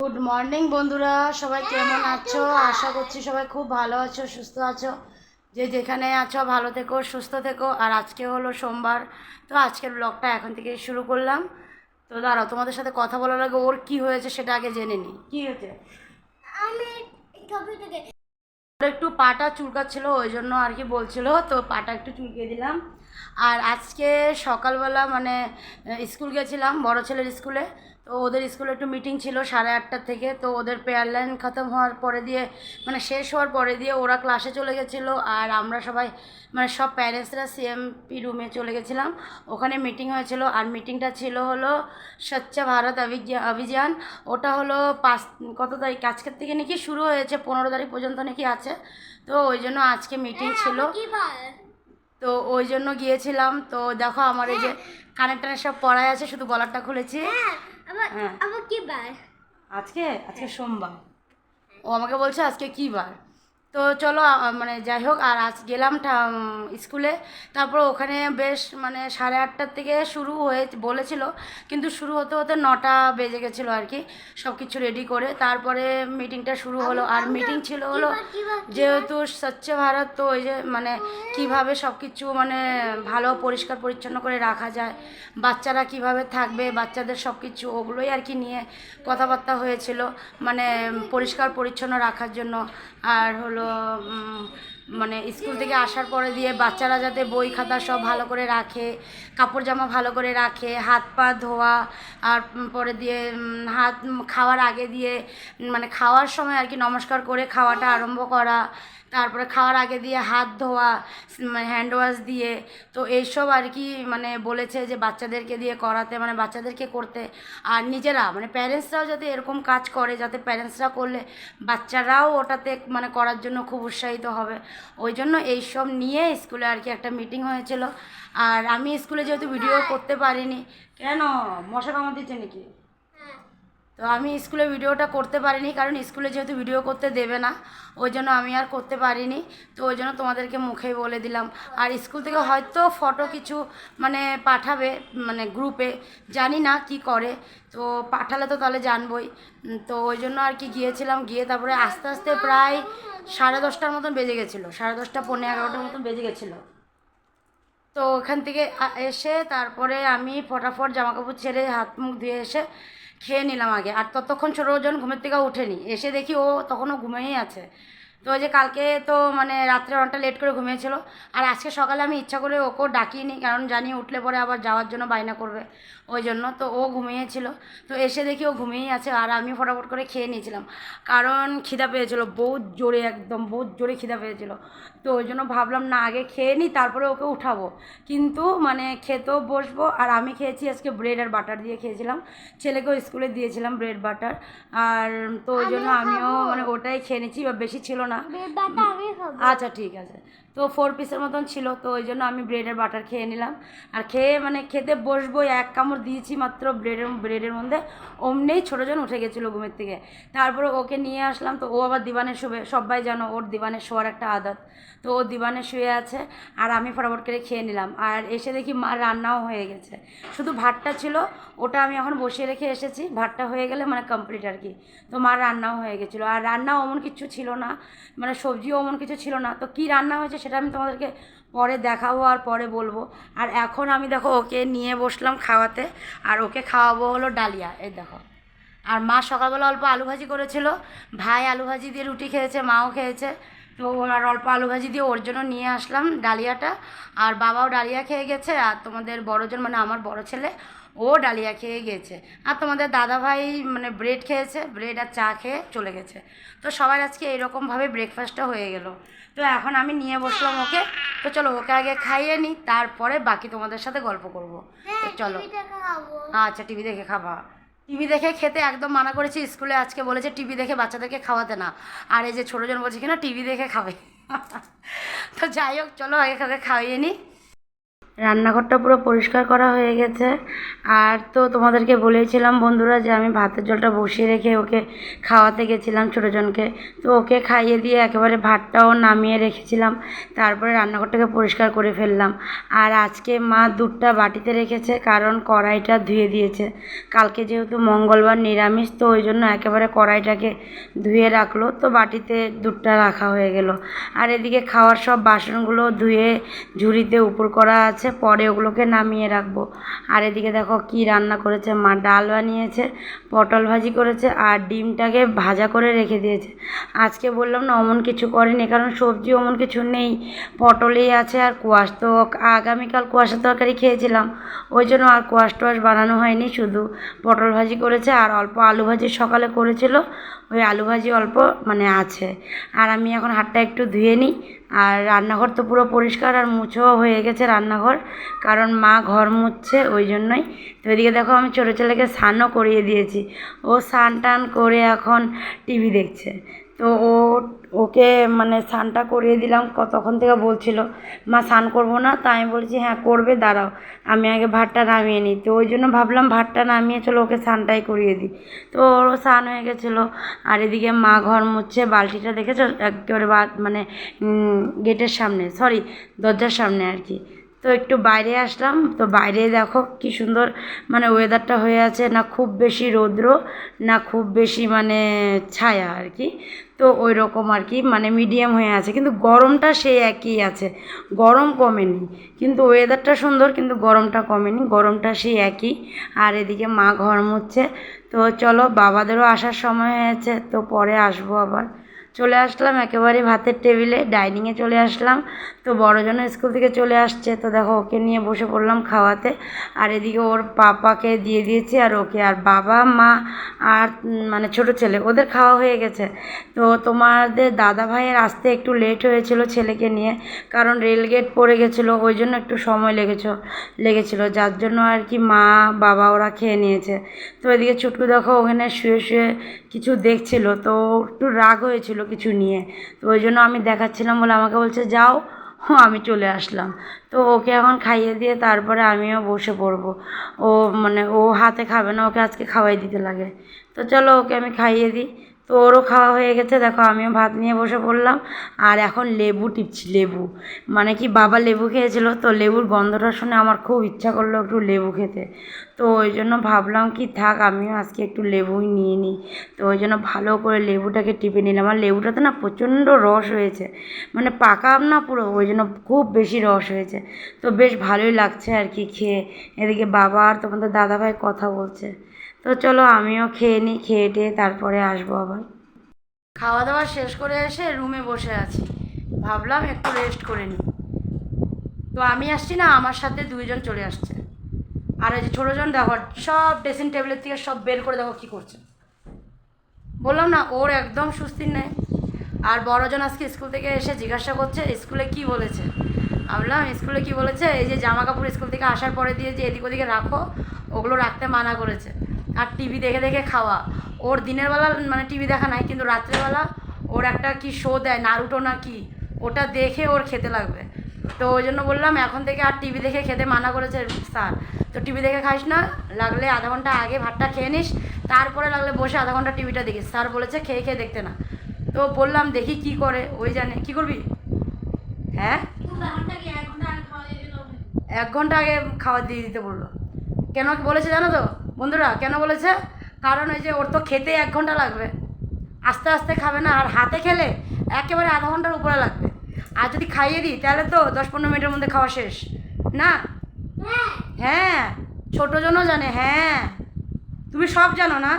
Good morning বন্ধুরা, সবাই কেমন আছো? আশা করছি সবাই খুব ভালো আছো, সুস্থ আছো। যে যেখানে আছো ভালো থেকো, সুস্থ থেকো। আর আজকে হলো সোমবার, তো আজকের ব্লগটা এখন থেকে শুরু করলাম। তো দাঁড়াও, তোমাদের সাথে কথা বলার আগে ওর কি হয়েছে সেটা আগে জেনে নিই। কি হয়েছে? আমি ওর একটু পাটা চুলকাচ্ছিল, ওই জন্য আর কি বলছিল, তো পাটা একটু চুলকিয়ে দিলাম। আর আজকে সকালবেলা মানে স্কুল গেছিলাম বড় ছেলের স্কুলে। তো ওদের স্কুলে একটু মিটিং ছিল 8:30 থেকে। তো ওদের পেয়ার লাইন খতম হওয়ার পরে দিয়ে মানে শেষ হওয়ার পরে দিয়ে ওরা ক্লাসে চলে গেছিলো, আর আমরা সবাই মানে সব প্যারেন্টসরা সিএমপি রুমে চলে গেছিলাম। ওখানে মিটিং হয়েছিল, আর মিটিংটা ছিল হলো স্বচ্ছ ভারত অভিযান। ওটা হলো কত তারিখ আজকের থেকে নাকি শুরু হয়েছে, 15 তারিখ পর্যন্ত নাকি আছে। তো ওই জন্য আজকে মিটিং ছিল, তো ওই জন্য গিয়েছিলাম। তো দেখো আমার এই যে কানের টানে সব পড়াই আছে, শুধু গলারটা খুলেছি। হ্যাঁ, আজকে আজকে সোমবার। ও আমাকে বলছে আজকে কী বার। তো চলো মানে যাই হোক, আর আজ গেলাম স্কুলে। তারপর ওখানে বেশ মানে 8:30 থেকে শুরু হয়ে বলেছিল, কিন্তু শুরু হতে হতে 9টা বেজে গেছিলো আর কি, সব কিছু রেডি করে। তারপরে মিটিংটা শুরু হলো, আর মিটিং ছিল হলো যেহেতু স্বচ্ছ ভারত, তো ওই যে মানে কিভাবে সব কিছু মানে ভালো পরিষ্কার পরিচ্ছন্ন করে রাখা যায়, বাচ্চারা কিভাবে থাকবে, বাচ্চাদের সব কিছু ওগুলোই আর কি নিয়ে কথাবার্তা হয়েছিল, মানে পরিষ্কার পরিচ্ছন্ন রাখার জন্য। আর হলো মানে স্কুল থেকে আসার পরে দিয়ে বাচ্চারা যাতে বই খাতা সব ভালো করে রাখে, কাপড় জামা ভালো করে রাখে, হাত পা ধোয়া। আর পরে দিয়ে হাত খাওয়ার আগে দিয়ে মানে খাওয়ার সময় আর কি নমস্কার করে খাওয়াটা আরম্ভ করা। তারপরে খাওয়ার আগে দিয়ে হাত ধোয়া, মানে হ্যান্ড ওয়াশ দিয়ে। তো এইসব আর কি মানে বলেছে যে বাচ্চাদেরকে দিয়ে করাতে, মানে বাচ্চাদেরকে করতে। আর নিজেরা মানে প্যারেন্টসরাও যাতে এরকম কাজ করে, যাতে প্যারেন্টসরা করলে বাচ্চারাও ওটাতে মানে করার জন্য খুব উৎসাহিত হবে। ওই জন্য এইসব নিয়ে স্কুলে আর কি একটা মিটিং হয়েছিল। আর আমি স্কুলে যেহেতু ভিডিও করতে পারিনি। কেন, মশা কামড় দিচ্ছে নাকি? তো আমি স্কুলে ভিডিওটা করতে পারিনি, কারণ স্কুলে যেহেতু ভিডিও করতে দেবে না, ওই জন্য আমি আর করতে পারিনি। তো ওই জন্য তোমাদেরকে মুখেই বলে দিলাম। আর স্কুল থেকে হয়তো ফটো কিছু মানে পাঠাবে মানে গ্রুপে, জানি না কি করে। তো পাঠালে তো তাহলে জানবই। তো ওই জন্য আর কি গিয়েছিলাম, গিয়ে তারপরে আস্তে আস্তে প্রায় 10:30টার মতন বেজে গেছিলো, 10:30 পৌনে 11টার মতন বেজে গেছিলো। তো ওখান থেকে এসে তারপরে আমি ফটাফট জামাকাপড় ছেড়ে হাত মুখ ধুয়ে এসে খেয়ে নিলাম আগে। আর ততক্ষণ ছোটোজন ঘুমের থেকে ওঠেনি, এসে দেখি ও তখনও ঘুমিয়েই আছে। তো ওই যে কালকে তো মানে রাত্রে অনেকটা লেট করে ঘুমিয়েছিল, আর আজকে সকালে আমি ইচ্ছা করে ওকেও ডাকিনি, কারণ জানি উঠলে পরে আবার যাওয়ার জন্য বায়না করবে, ওই জন্য। তো ও ঘুমিয়েছিল, তো এসে দেখি ও ঘুমিয়েই আছে, আর আমি ফটাফট করে খেয়ে নিয়েছিলাম, কারণ খিদা পেয়েছিলো বহুত জোরে, একদম বহুত জোরে খিদা পেয়েছিলো। তো ওই জন্য ভাবলাম না আগে খেয়ে নিই, তারপরে ওকে উঠাবো। কিন্তু মানে খেতেও বসবো। আর আমি খেয়েছি আজকে ব্রেড আর বাটার দিয়ে খেয়েছিলাম, ছেলেকেও স্কুলে দিয়েছিলাম ব্রেড বাটার। আর তো ওই জন্য আমিও মানে ওটাই খেয়ে নিচ্ছি, বা বেশি ছিল না। আচ্ছা ঠিক আছে। তো 4 পিসের মতন ছিল, তো ওই জন্য আমি ব্রেডের বাটার খেয়ে নিলাম। আর খেয়ে মানে খেতে বসবো, এক কামড় দিয়েছি মাত্র ব্রেডের মধ্যে, অমনেই ছোটোজন উঠে গেছিলো ঘুমের থেকে। তারপরে ওকে নিয়ে আসলাম, তো ও আবার দিবানে শুবে, সবাই জানো ওর দিবানে শোয়ার একটা আদত। তো ও দিবানে শুয়ে আছে, আর আমি ফটাফট করে খেয়ে নিলাম। আর এসে দেখি মার রান্নাও হয়ে গেছে, শুধু ভাতটা ছিল, ওটা আমি এখন বসিয়ে রেখে এসেছি, ভাতটা হয়ে গেলে মানে কমপ্লিট আর কি। তো মার রান্নাও হয়ে গেছিলো, আর রান্নাও অমন কিছু ছিল না, মানে সবজিও অমন কিছু ছিল না। তো কী রান্না হয়েছে সেটা আমি তোমাদেরকে পরে দেখাবো আর পরে বলবো। আর এখন আমি দেখো ওকে নিয়ে বসলাম খাওয়াতে, আর ওকে খাওয়াবো হলো ডালিয়া, এই দেখো। আর মা সকালবেলা অল্প আলু ভাজি করেছিল, ভাই আলু ভাজি দিয়ে রুটি খেয়েছে, মাও খেয়েছে। তো আর অল্প আলু ভাজি দিয়ে ওর জন্য নিয়ে আসলাম ডালিয়াটা। আর বাবাও ডালিয়া খেয়ে গেছে, আর তোমাদের বড়জন মানে আমার বড় ছেলে, ও ডালিয়া খেয়ে গেছে। আর তোমাদের দাদা ভাই মানে ব্রেড খেয়েছে, ব্রেড আর চা খেয়ে চলে গেছে। তো সবার আজকে এইরকমভাবে ব্রেকফাস্টটা হয়ে গেল। তো এখন আমি নিয়ে বসলাম ওকে। তো চলো ওকে আগে খাইয়ে নিই, তারপরে বাকি তোমাদের সাথে গল্প করবো। তো চলো। আচ্ছা, টিভি দেখে খাবা? টিভি দেখে খেতে একদম মানা করেছি, স্কুলে আজকে বলেছে টিভি দেখে বাচ্চাদেরকে খাওয়াতে না। আর এই যে ছোটোজন বলছে কিনা টিভি দেখে খাবে। তো যাই হোক, চলো আগে খাওয়াইয়ে নিই। রান্নাঘরটা পুরো পরিষ্কার করা হয়ে গেছে। আর তো তোমাদেরকে বলেছিলাম বন্ধুরা যে আমি ভাতের জলটা বসিয়ে রেখে ওকে খাওয়াতে গেছিলাম ছোটোজনকে। তো ওকে খাইয়ে দিয়ে একেবারে ভাতটাও নামিয়ে রেখেছিলাম, তারপরে রান্নাঘরটাকে পরিষ্কার করে ফেললাম। আর আজকে মা দুধটা বাটিতে রেখেছে, কারণ কড়াইটা ধুয়ে দিয়েছে। কালকে যেহেতু মঙ্গলবার নিরামিষ, তো ওই জন্য একেবারে কড়াইটাকে ধুয়ে রাখলো, তো বাটিতে দুধটা রাখা হয়ে গেল। আর এদিকে খাওয়ার সব বাসনগুলো ধুয়ে ঝুড়িতে উপর করা আছে, পরে ওগুলোকে নামিয়ে রাখবো। আর এদিকে দেখো কি রান্না করেছে মা, ডাল বানিয়েছে, পটল ভাজি করেছে, আর ডিমটাকে ভাজা করে রেখে দিয়েছে। আজকে বললাম না অমন কিছু করেনি, কারণ সবজি অমন কিছু নেই, পটলেই আছে আর কোয়াশ। তো আগামীকাল কুয়াশা তরকারি খেয়েছিলাম, ওই জন্য আর কোয়াশ টোয়াশ বানানো হয়নি, শুধু পটল ভাজি করেছে আর অল্প আলু ভাজি সকালে করেছিল, ওই আলু ভাজি অল্প মানে আছে। আর আমি এখন হাতটা একটু ধুয়ে নিই। আর রান্নাঘর তো পুরো পরিষ্কার আর মুছোও হয়ে গেছে রান্নাঘর, কারণ মা ঘর মুছছে ওই জন্যই। তো এদিকে দেখো আমি ছোটো ছেলেকে স্নানও করিয়ে দিয়েছি, ও স্নান টান করে এখন টিভি দেখছে। তো ওকে মানে স্নানটা করিয়ে দিলাম, তখন থেকে বলছিল মা স্নান করবো না, তাই আমি বলছি হ্যাঁ করবে, দাঁড়াও আমি আগে ভাতটা নামিয়ে নিই। তো ওই জন্য ভাবলাম ভাতটা নামিয়ে চলো ওকে স্নানটাই করিয়ে দিই। তো ওরও স্নান হয়ে গেছিলো। আর এদিকে মা ঘর মুছছে, বালতিটা দেখেছো একেবারে মানে গেটের সামনে, সরি দরজার সামনে আর কি। তো একটু বাইরে আসলাম, তো বাইরে দেখো কি সুন্দর মানে ওয়েদারটা হয়ে আছে, না খুব বেশি রৌদ্র না খুব বেশি মানে ছায়া আর কি। তো ওই রকম আর কি মানে মিডিয়াম হয়ে আছে, কিন্তু গরমটা সেই একই আছে, গরম কমেনি। কিন্তু ওয়েদারটা সুন্দর, কিন্তু গরমটা কমেনি, গরমটা সেই একই। আর এদিকে মা ঘর মুছছে। তো চলো বাবাদেরও আসার সময় হয়েছে, তো পরে আসবো আবার। চলে আসলাম একেবারে ভাতের টেবিলে, ডাইনিংয়ে চলে আসলাম। তো বড়জন স্কুল থেকে চলে আসছে, তো দেখো ওকে নিয়ে বসে পড়লাম খাওয়াতে। আর এদিকে ওর পাপাকে দিয়ে দিয়েছি আর ওকে, আর বাবা মা আর মানে ছোটো ছেলে ওদের খাওয়া হয়ে গেছে। তো তোমাদের দাদা ভাইয়ের আসতে একটু লেট হয়েছিল ছেলেকে নিয়ে, কারণ রেলগেট পড়ে গেছিলো, ওই জন্য একটু সময় লেগেছিলো, যার জন্য আর কি মা বাবা ওরা খেয়ে নিয়েছে। তো এদিকে ছুটকু দেখো ওখানে শুয়ে শুয়ে কিছু দেখছিল, তো একটু রাগ হয়েছিল কিছু নিয়ে, তো ওই জন্য আমি দেখাচ্ছিলাম বলে আমাকে বলছে যাও, আমি চলে আসলাম। তো ওকে এখন খাইয়ে দিয়ে তারপরে আমিও বসে পড়বো। ও মানে ও হাতে খাবে না, ওকে আজকে খাওয়াই দিতে লাগে। তো চলো ওকে আমি খাইয়ে দিই। তো ওরও খাওয়া হয়ে গেছে, দেখো আমিও ভাত নিয়ে বসে পড়লাম। আর এখন লেবু টিপছি, লেবু মানে কি বাবা লেবু খেয়েছিল, তো লেবুর গন্ধটা শুনে আমার খুব ইচ্ছা করলো একটু লেবু খেতে। তো ওই জন্য ভাবলাম কি থাক আমিও আজকে একটু লেবুই নিয়ে নিই। তো ওই জন্য ভালো করে লেবুটাকে টিপে নিলাম। আর লেবুটাতে না প্রচণ্ড রস হয়েছে, মানে পাকা আম না পুরো, ওই জন্য খুব বেশি রস হয়েছে। তো বেশ ভালোই লাগছে আর কি খেয়ে। এদিকে বাবা আর তোমাদের দাদাভাই কথা বলছে। তো চলো আমিও খেয়ে নিই, খেয়ে টেয়ে তারপরে আসবো আবার। খাওয়া দাওয়া শেষ করে এসে রুমে বসে আছি, ভাবলাম একটু রেস্ট করে নিই। তো আমি আসছি না, আমার সাথে দুইজন চলে আসছে। আর ওই যে ছোটোজন দেখো সব ড্রেসিং টেবিলের থেকে সব বের করে দেখো কী করছে। বললাম না ওর একদম সুস্থির নেই। আর বড়জন আজকে স্কুল থেকে এসে জিজ্ঞাসা করছে স্কুলে কি বলেছে। আমি বললাম স্কুলে কি বলেছে, এই যে জামা কাপড় স্কুল থেকে আসার পরে দিয়ে যে এদিক ওদিকে রাখো, ওগুলো রাখতে মানা করেছে। আর টিভি দেখে দেখে খাওয়া, ওর দিনের বেলা মানে টিভি দেখা নাই, কিন্তু রাত্রেবেলা ওর একটা কি শো দেয় নারুটো না কি, ওটা দেখে ওর খেতে লাগবে। তো ওই জন্য বললাম এখন থেকে আর টিভি দেখে খেতে মানা করেছে স্যার। তো টিভি দেখে খাইস না, লাগলে আধা ঘন্টা আগে ভাতটা খেয়ে নিস, তারপরে লাগলে বসে আধা ঘন্টা টিভিটা দেখিস, স্যার বলেছে খেয়ে খেয়ে দেখতে না। তো বললাম দেখি কি করে, ওই জানে কি করবি। হ্যাঁ 1 ঘন্টা আগে খাবার দিয়ে দিতে বললো। কেন বলেছে জানো তো বন্ধুরা, কেন বলেছে? কারণ ওই যে ওর তো খেতে 1 ঘন্টা লাগবে, আস্তে আস্তে খাবে না, আর হাতে খেলে একেবারে আধা ঘন্টার উপরে লাগবে। আর যদি খাইয়ে দিই তাহলে তো 10-15 মিনিটের মধ্যে খাওয়া শেষ না। হ্যাঁ ছোটোজনও জানে, হ্যাঁ তুমি সব জানো না।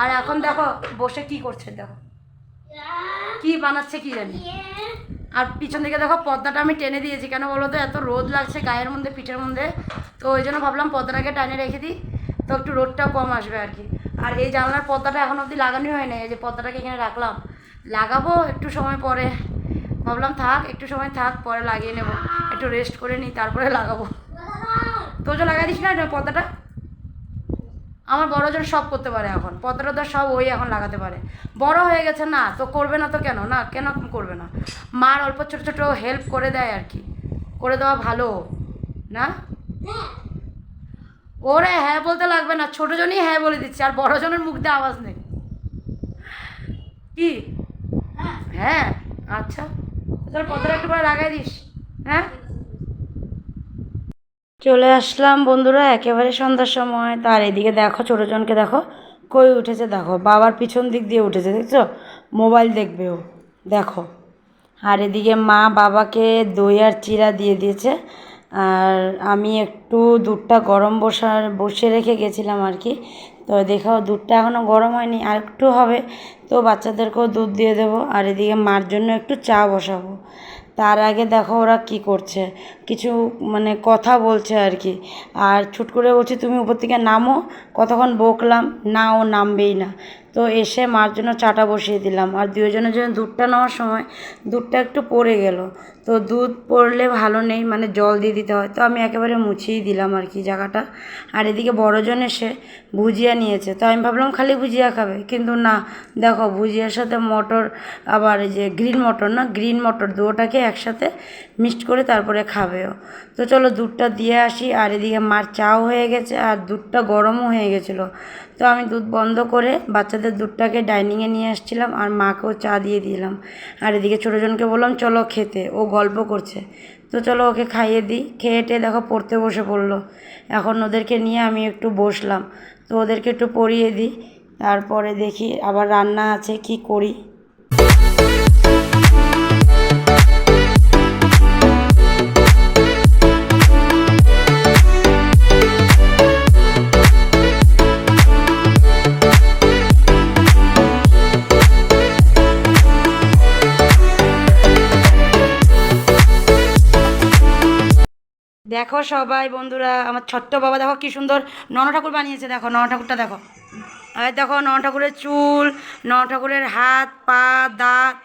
আর এখন দেখো বসে কি করছে, দেখো কি বানাচ্ছে কি জানি। আর পিছন দিকে দেখো পর্দাটা আমি টেনে দিয়েছি, কেন বলো তো এত রোদ লাগছে গায়ের মধ্যে পিঠের মধ্যে, তো ওই জন্য ভাবলাম পর্দাটাকে টানে রেখে দিই, তো একটু রোদটাও কম আসবে আর কি। আর এই জানলার পর্দাটা এখন অবধি লাগানোই হয় না, এই যে পর্দাটাকে এখানে রাখলাম, লাগাবো একটু সময় পরে। ভাবলাম থাক একটু সময় থাক, পরে লাগিয়ে নেবো, একটু রেস্ট করে নিই তারপরে লাগাবো। তো যে লাগাই দিস না পর্দাটা, আমার বড়জন সব করতে পারে এখন, পর্দাটা তো সব ওই এখন লাগাতে পারে, বড় হয়ে গেছে না তো করবে না তো কেন না, কেন করবে না। মার অল্প ছোটো ছোটো হেল্প করে দেয় আর কি, করে দেওয়া ভালো। না ওরে হ্যাঁ বলতে লাগবে না, ছোটো জনই হ্যাঁ বলে দিচ্ছে, আর বড় জনের মুখ দিয়ে আওয়াজ নেই। কি? হ্যাঁ আচ্ছা, তোর পর্দাটা একটু করে লাগাই দিস। হ্যাঁ, চলে আসলাম বন্ধুরা একেবারে সন্ধ্যার সময়। তার এদিকে দেখো ছোটোজনকে দেখো কই উঠেছে, দেখো বাবার পিছন দিক দিয়ে উঠেছে, দেখছো? মোবাইল দেখবে ও, দেখো। আর এদিকে মা বাবাকে দই আর চিড়া দিয়ে দিয়েছে। আর আমি একটু দুধটা গরম বসে রেখে গেছিলাম আর কি। তো দেখো দুধটা এখনও গরম হয়নি, আর একটু হবে, তো বাচ্চাদেরকেও দুধ দিয়ে দেবো। আর এদিকে মার জন্য একটু চা বসাবো। তার আগে দেখো ওরা কি করছে, কিছু মানে কথা বলছে আর কি। আর ছুট করে বলছি তুমি উপর থেকে নামো, কতক্ষণ বকলাম, না ও নামবেই না। তো এসে মার জন্য চাটা বসিয়ে দিলাম। আর দুজনের জন্য দুধটা নেওয়ার সময় দুধটা একটু পড়ে গেল। তো দুধ পড়লে ভালো নেই, মানে জল দিয়ে দিতে হয়, তো আমি একেবারে মুছিয়েই দিলাম আর কি জায়গাটা। আর এদিকে বড়জন এসে ভুজিয়া নিয়েছে, তো আমি ভাবলাম খালি ভুজিয়া খাবে, কিন্তু না, দেখো ভুজিয়ার সাথে মটর, আবার এই যে গ্রিন মটর দুটোটাকে একসাথে মিক্সড করে তারপরে খাবেও। তো চলো দুধটা দিয়ে আসি। আর এদিকে মার চাও হয়ে গেছে, আর দুধটা গরমও হয়ে গেছিলো। তো আমি দুধ বন্ধ করে বাচ্চাদের দুধটাকে ডাইনিংয়ে নিয়ে আসছিলাম, আর মাকেও চা দিয়ে দিলাম। আর এদিকে ছোটোজনকে বললাম চলো খেতে, ও গল্প করছে, তো চলো ওকে খাইয়ে দিই। খেয়ে টেয়ে দেখো পড়তে বসে পড়লো। এখন ওদেরকে নিয়ে আমি একটু বসলাম, তো ওদেরকে একটু পড়িয়ে দিই, তারপরে দেখি আবার রান্না আছে কি করি। দেখো সবাই বন্ধুরা, আমার ছোট্ট বাবা দেখো কি সুন্দর নন ঠাকুর বানিয়েছে, দেখো নন ঠাকুরটা দেখো। আর দেখো নন ঠাকুরের চুল, নন ঠাকুরের হাত পা দাঁত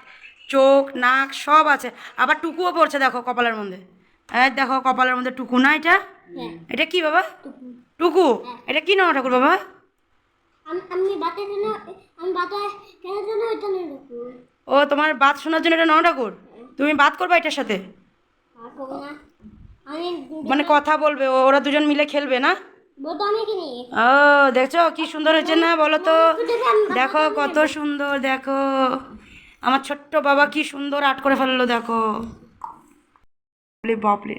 চোখ নাক সব আছে, আবার টুকুও পড়ছে দেখো কপালের মধ্যে। এই দেখো কপালের মধ্যে টুকু, না এটা? এটা কি বাবা? টুকু। এটা কি নন ঠাকুর বাবা? ও তোমার বাত শোনার জন্য এটা নন ঠাকুর, তুমি বাত করবা এটার সাথে, মানে কথা বলবে, ওরা দুজন মিলে খেলবে না? ও দেখছো কি সুন্দর হয়েছে না বলো তো? দেখো কত সুন্দর, দেখো আমার ছোট্ট বাবা কি সুন্দর আর্ট করে ফেললো, দেখো বাপরে।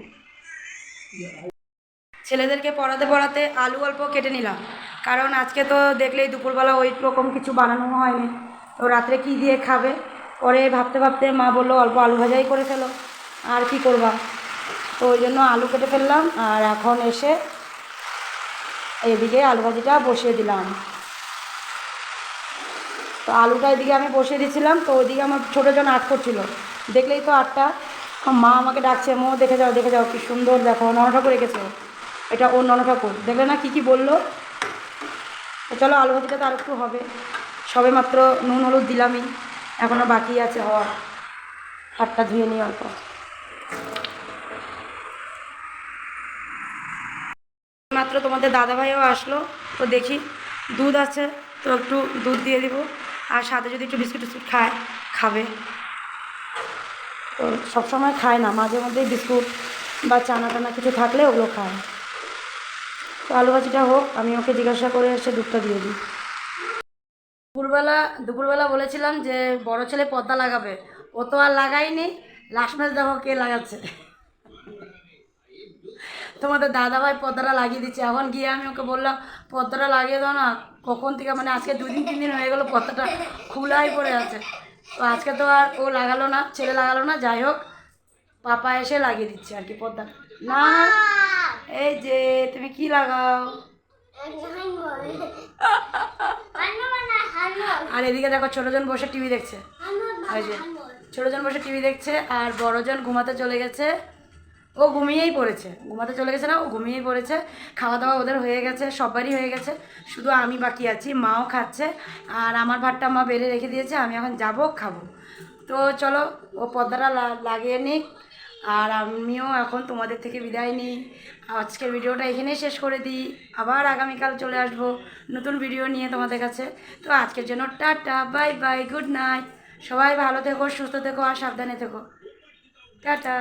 ছেলেদেরকে পড়াতে পড়াতে আলু অল্প কেটে নিলাম, কারণ আজকে তো দেখলেই দুপুরবেলা ওই রকম কিছু বানানো হয়নি, তো রাত্রে কি দিয়ে খাবে। পরে ভাবতে ভাবতে মা বললো অল্প আলু ভাজাই করে ফেলো, আর কি করবা। তো ওই জন্য আলু কেটে ফেললাম। আর এখন এসে এদিকে আলু ভাজিটা বসিয়ে দিলাম। তো আলুটা এদিকে আমি বসিয়ে দিয়েছিলাম, তো ওইদিকে আমার ছোটোজন আর্ট করছিল, দেখলেই তো আর্টটা। মা আমাকে ডাকছে, মো দেখে যাও দেখে যাও কি সুন্দর, দেখো নন ঠাকুর রেখেছে, এটা ওর নন ঠাকুর, দেখলে না কী কী বললো। তো চলো আলু ভাজিটা তো আর একটু হবে, সবে মাত্র নুন হলুদ দিলামই, এখনও বাকি আছে হওয়া। হাতটা ধুয়ে নিই অল্প। মাত্র তোমাদের দাদাভাইও আসলো, তো দেখি দুধ আছে তো একটু দুধ দিয়ে দিব, আর সাথে যদি একটু বিস্কুট টিস্কুট খাবে। তো সবসময় খায় না, মাঝে মধ্যেই বিস্কুট বা চানা টানা কিছু থাকলে ওগুলো খায়। তো আলু ভাজিটা হোক, আমি ওকে জিজ্ঞাসা করে এসে দুধটা দিয়ে দিই। দুপুরবেলা বলেছিলাম যে বড় ছেলে পর্দা লাগাবে, ও তো আর লাগাইনি, লাস্ট ম্যাচ দেখো কে লাগাচ্ছে, তোমাদের দাদাভাই পর্দাটা লাগিয়ে দিচ্ছে। এখন গিয়ে আমি ওকে বললাম পর্দাটা লাগিয়ে দাও না, কখন থেকে মানে আজকে 2-3 দিন হয়ে গেলো পর্দাটা খোলাই পড়ে আছে। তো আজকে তো আর ও লাগালো না, ছেলে লাগালো না, যাই হোক পাপা এসে লাগিয়ে দিচ্ছে আর কি পর্দা। না এই যে তুমি কি লাগাও, আর এদিকে দেখো ছোটোজন বসে টিভি দেখছে, ওই যে ছোটোজন বসে টিভি দেখছে, আর বড়জন ঘুমাতে চলে গেছে। ও ঘুমিয়েই পড়েছে, ঘুমাতে চলে গেছে না, ও ঘুমিয়েই পড়েছে। খাওয়া দাওয়া ওদের হয়ে গেছে, সবারই হয়ে গেছে, শুধু আমি বাকি আছি, মাও খাচ্ছে। আর আমার ভাতটা মা বেড়ে রেখে দিয়েছে, আমি এখন যাব খাবো। তো চলো ও পর্দাটা লাগিয়ে নিক, আর আমিও এখন তোমাদের থেকে বিদায় নিই। আজকের ভিডিওটা এখানেই শেষ করে দিই, আবার আগামীকাল চলে আসবো নতুন ভিডিও নিয়ে তোমাদের কাছে। তো আজকের জন্য tata bye bye, good night, সবাই ভালো থেকো সুস্থ থেকো আর সাবধানে থেকো, টাটা।